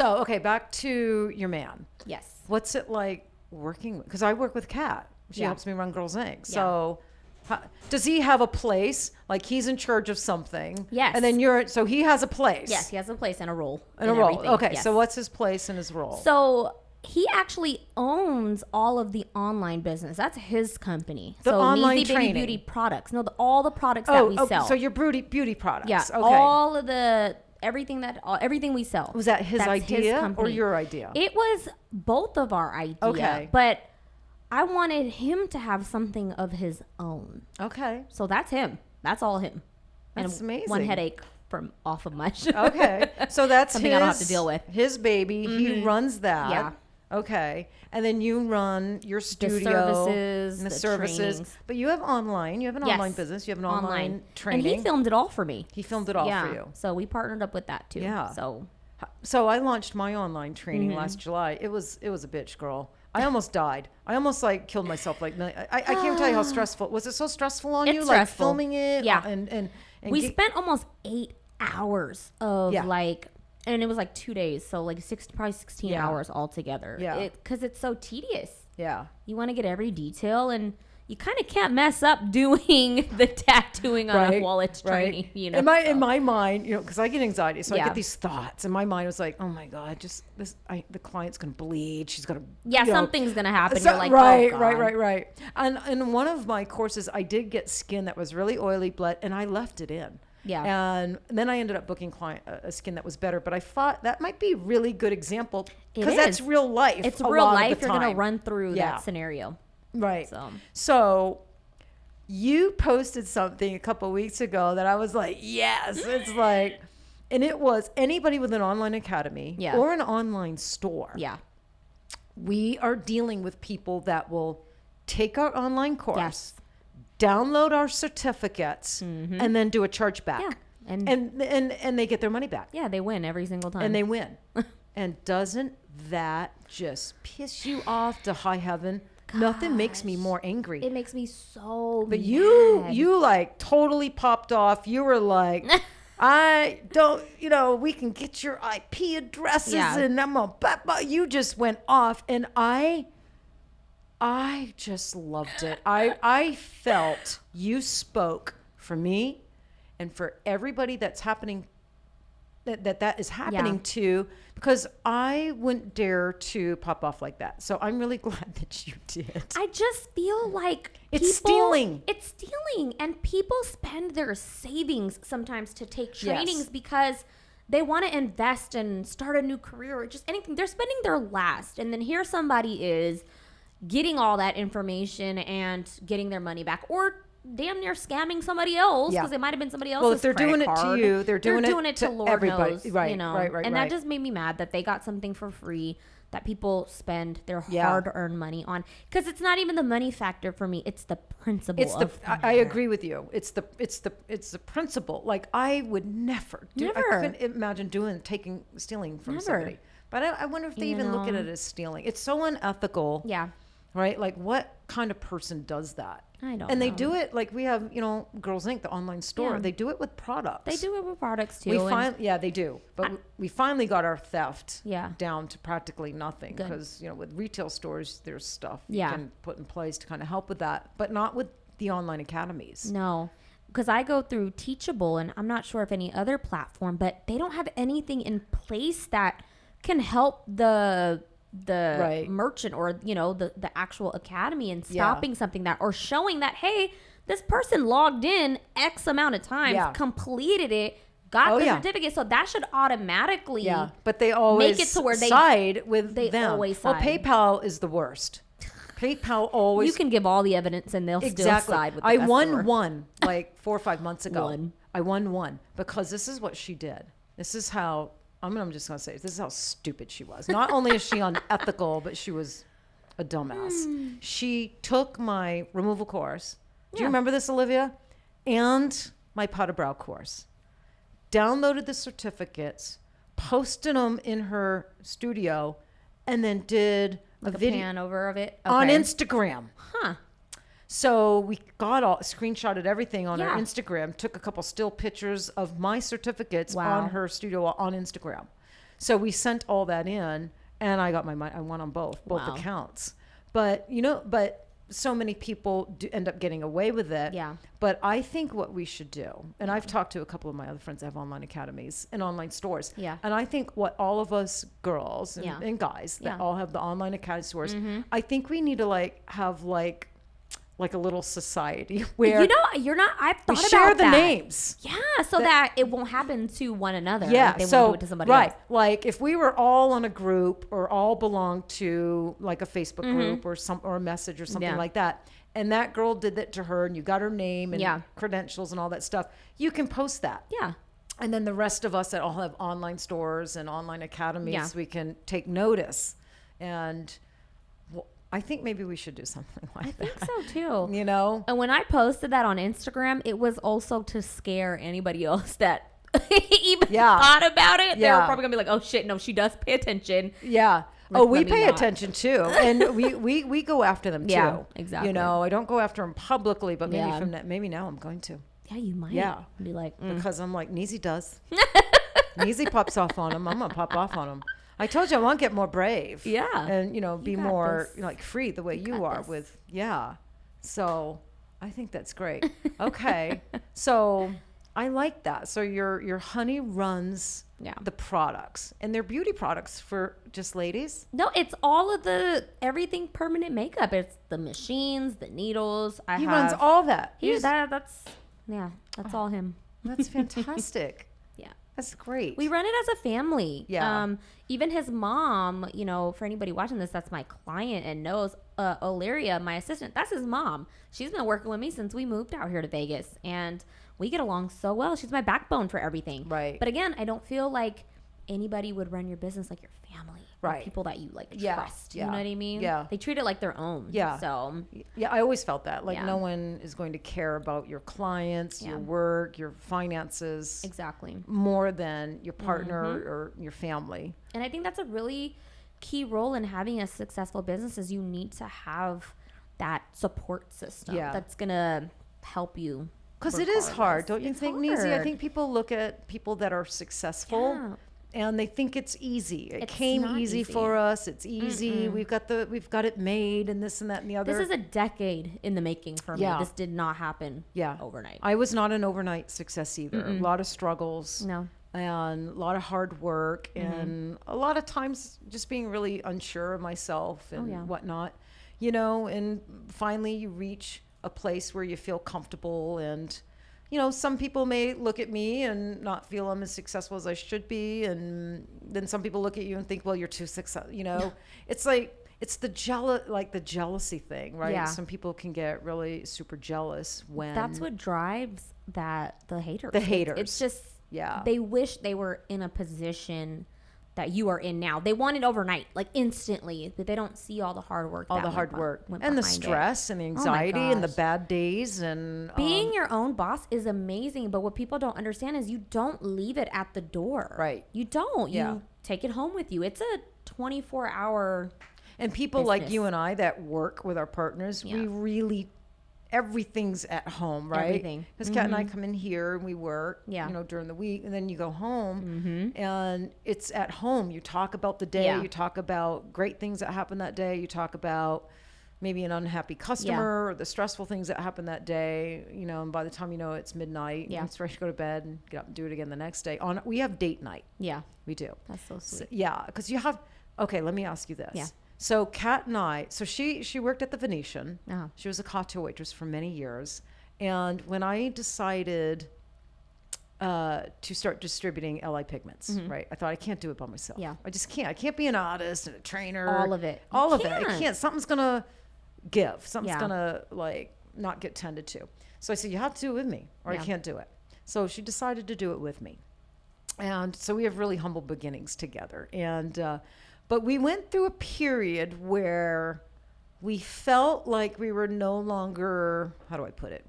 So, okay, back to your man. Yes. What's it like working? Because I work with Kat. She helps me run Girls Inc. So does he have a place? Like he's in charge of something. Yes. And then so he has a place. Yes, he has a place and a role. And a role. Everything. Okay, yes. so what's his place and his role? So he actually owns all of the online business. That's his company. The so online NeeziieBabiie training. Beauty products. No, all the products that we sell. So your beauty products. Yeah. Okay. All of everything we sell. Was that his idea or your idea? It was both of our idea. Okay. But I wanted him to have something of his own. Okay. So that's him. That's all him. That's amazing. One headache off of my shoulder. Okay. So that's something I don't have to deal with. His baby. Mm-hmm. He runs that. Yeah. Okay. And then you run your studio. The services. Trainings. But you have online. You have an online business. You have an online training. And he filmed it all for me. He filmed it all for you. So we partnered up with that too. Yeah. So I launched my online training last July. It was a bitch, girl. I almost died. I almost killed myself. I can't even tell you how stressful. Was it so stressful on you? Stressful. Like filming it? Yeah. And we spent almost 8 hours of and it was 2 days. So probably 16 hours altogether. Yeah. Because it's so tedious. Yeah. You want to get every detail and you kind of can't mess up doing the tattooing on a while it's training, you know. In my mind, because I get anxiety, so I get these thoughts. And my mind was like, oh my God, the client's gonna bleed. She's gonna something's gonna happen. You're like, right. And in one of my courses, I did get skin that was really oily, bled, and I left it in. Yeah. And then I ended up booking a skin that was better. But I thought that might be a really good example because that's real life. It's real life. You're gonna run through that scenario. Right. So you posted something a couple of weeks ago that I was like, yes, it's like, and it was anybody with an online academy or an online store. Yeah. We are dealing with people that will take our online course, download our certificates, and then do a chargeback. Yeah. And they get their money back. Yeah, they win every single time. And they win. And doesn't that just piss you off to high heaven? Gosh. Nothing makes me more angry. It makes me so But mad. you totally popped off. You were like, I don't, we can get your IP addresses and I'm you just went off and I just loved it. I felt you spoke for me and for everybody that's happening that is happening to, because I wouldn't dare to pop off like that. So I'm really glad that you did. I just feel like it's stealing. It's stealing. And people spend their savings sometimes to take trainings because they want to invest and start a new career or just anything. They're spending their last. And then here somebody is getting all that information and getting their money back, or damn near scamming somebody else because it might have been somebody else's. Well, if they're doing it to you, they're doing it to Lord everybody. Knows, right, right. And that just made me mad that they got something for free that people spend their hard-earned money on, because it's not even the money factor for me. It's the principle. I agree with you. It's the principle. Like I would never. I couldn't imagine stealing from somebody. But I wonder if they even look at it as stealing. It's so unethical. Yeah. Right? Like what kind of person does that? I don't know. And they do it like we have, Girls Inc., the online store. Yeah. They do it with products. They do it with products too. They do. But we finally got our theft down to practically nothing because, with retail stores, there's stuff you can put in place to kind of help with that, but not with the online academies. No, because I go through Teachable, and I'm not sure if any other platform, but they don't have anything in place that can help the merchant or the actual academy in stopping something that, or showing that, hey, this person logged in X amount of times, completed it, got the certificate, so that should automatically but they always make it to where they side with they them. Always side. Well, PayPal is the worst. PayPal always, you can give all the evidence and they'll still side with the I customer. won one like 4 or 5 months ago. I won one because this is what she did. This is how I'm just going to say this is how stupid she was. Not only is she unethical, but she was a dumbass. She took my removal course. Do you remember this, Olivia? And my powder brow course. Downloaded the certificates, posted them in her studio, and then did a video pan over of it on Instagram. Huh. So we screenshotted everything on her Instagram, took a couple still pictures of my certificates on her studio on Instagram. So we sent all that in, and I got my money. I won on both accounts. But so many people do end up getting away with it. Yeah. But I think what we should do, and I've talked to a couple of my other friends that have online academies and online stores. Yeah. And I think what all of us girls and guys that all have the online academy stores, I think we need to have a little society where I've thought about that. Share the names. Yeah, so that it won't happen to one another. Yeah, they won't do it to somebody else. Like if we were all on a group or all belonged to like a Facebook group or a message or something like that, and that girl did that to her, and you got her name and credentials and all that stuff, you can post that. Yeah. And then the rest of us that all have online stores and online academies, we can take notice. And I think maybe we should do something like that. I think so too. You know? And when I posted that on Instagram, it was also to scare anybody else that even thought about it. They were probably gonna be like, oh shit, no, she does pay attention. Yeah. We pay attention too. And we go after them too. Yeah, exactly. You know, I don't go after them publicly, but maybe now I'm going to. Yeah, you might. Yeah. Be like, because I'm like, Neezie does. Neezie pops off on him. I'm gonna pop off on him. I told you I want to get more brave. Yeah. And, be more free the way you are with, So I think that's great. Okay. So I like that. So your honey runs the products, and they're beauty products for just ladies. No, it's all of everything permanent makeup. It's the machines, the needles. He runs all that. That's all him. That's fantastic. Yeah. That's great. We run it as a family. Yeah. Even his mom, for anybody watching this, that's my client and knows, Ilaria, my assistant, that's his mom. She's been working with me since we moved out here to Vegas, and we get along so well. She's my backbone for everything. Right. But again, I don't feel like anybody would run your business like your family. Right. People that you trust. You know what I mean? Yeah. They treat it like their own. Yeah. So. Yeah, I always felt that. No one is going to care about your clients, your work, your finances. Exactly. More than your partner or your family. And I think that's a really key role in having a successful business is you need to have that support system that's going to help you. Because it is hard, don't you think, Neezie? I think people look at people that are successful and they think it's easy. It came easy for us. It's easy. We've got it made and this and that and the other. This is a decade in the making for me. This did not happen overnight. I was not an overnight success either. A lot of struggles. No. And a lot of hard work and a lot of times just being really unsure of myself and whatnot, and finally you reach a place where you feel comfortable and, some people may look at me and not feel I'm as successful as I should be. And then some people look at you and think, well, you're too successful. It's like, it's the jealousy thing, right? Yeah. Some people can get really super jealous when that's what drives the haters. The haters. It's just, they wish they were in a position that you are in now. They want it overnight, instantly, but they don't see all the hard work. And the stress and the anxiety and the bad days and being your own boss is amazing. But what people don't understand is you don't leave it at the door. Right. You don't. You take it home with you. It's a 24-hour. And people business. Like you and I that work with our partners, we really. Everything's at home, right? Everything. Because Kat and I come in here and we work, during the week, and then you go home and it's at home. You talk about the day, you talk about great things that happened that day, you talk about maybe an unhappy customer or the stressful things that happened that day, and by the time it's midnight, it's ready to go to bed and get up and do it again the next day. We have date night. Yeah. We do. That's so sweet. Because you have, okay, let me ask you this. Yeah. So Kat and I, she worked at the Venetian. Uh-huh. She was a cocktail waitress for many years. And when I decided to start distributing LI Pigments, right? I thought I can't do it by myself. Yeah. I just can't. I can't be an artist and a trainer. All of it. All of it. I can't. Something's going to give. Something's going to not get tended to. So I said, you have to do it with me or I can't do it. So she decided to do it with me. And so we have really humble beginnings together. And, but we went through a period where we felt like we were no longer, how do I put it,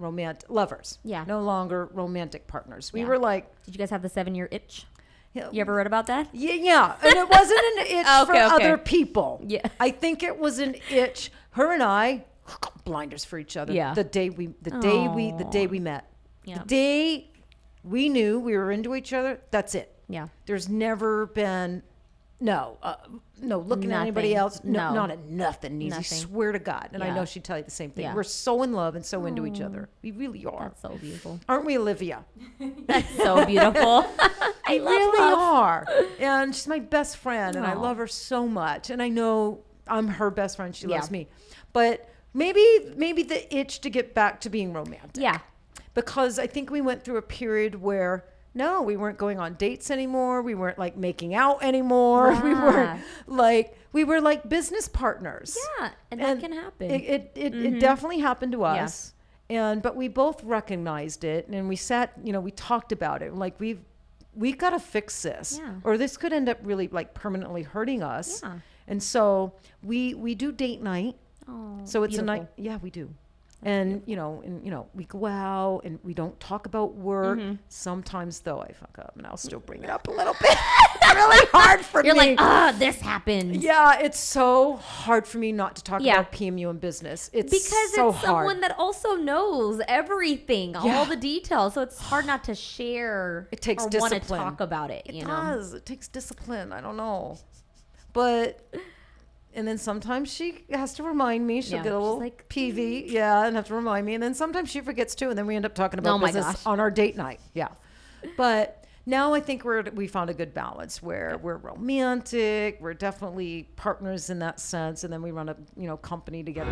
lovers. Yeah. No longer romantic partners. We were like. Did you guys have the 7-year itch? You ever read about that? Yeah. And it wasn't an itch for other people. Yeah. I think it was an itch. Her and I, blinders for each other. Yeah. The day we met. Yeah. The day we knew we were into each other, that's it. Yeah. There's never been No, looking at anybody else. No, not at nothing. Neezie, Nothing. swear to God. And I know she'd tell you the same thing. Yeah. We're so in love and so into each other. We really are. That's so beautiful. Aren't we, Olivia? That's so beautiful. We really are. And she's my best friend, and I love her so much. And I know I'm her best friend. She loves me. But maybe the itch to get back to being romantic. Yeah. Because I think we went through a period where no, we weren't going on dates anymore. We weren't like making out anymore. Yeah. We were like business partners. Yeah, and that can happen. It definitely happened to us. Yeah. But we both recognized it, and we sat, we talked about it. Like we've got to fix this, or this could end up really like permanently hurting us. Yeah. And so we do date night. Oh, so it's beautiful. a night. Yeah, we do. And, we go out and we don't talk about work. Sometimes, though, I fuck up and I'll still bring it up a little bit. It's really hard for me. You're like, this happened. Yeah, it's so hard for me not to talk about PMU and business. It's because so it's someone that also knows everything, all the details. So it's hard not to share. It takes or discipline. Want to talk about it. It does. It takes discipline. I don't know. But... And then sometimes she has to remind me. She'll get a little like, peevy. Yeah, and have to remind me. And then sometimes she forgets too. And then we end up talking about business on our date night. Yeah. But now I think we found a good balance where we're romantic. We're definitely partners in that sense. And then we run a company together.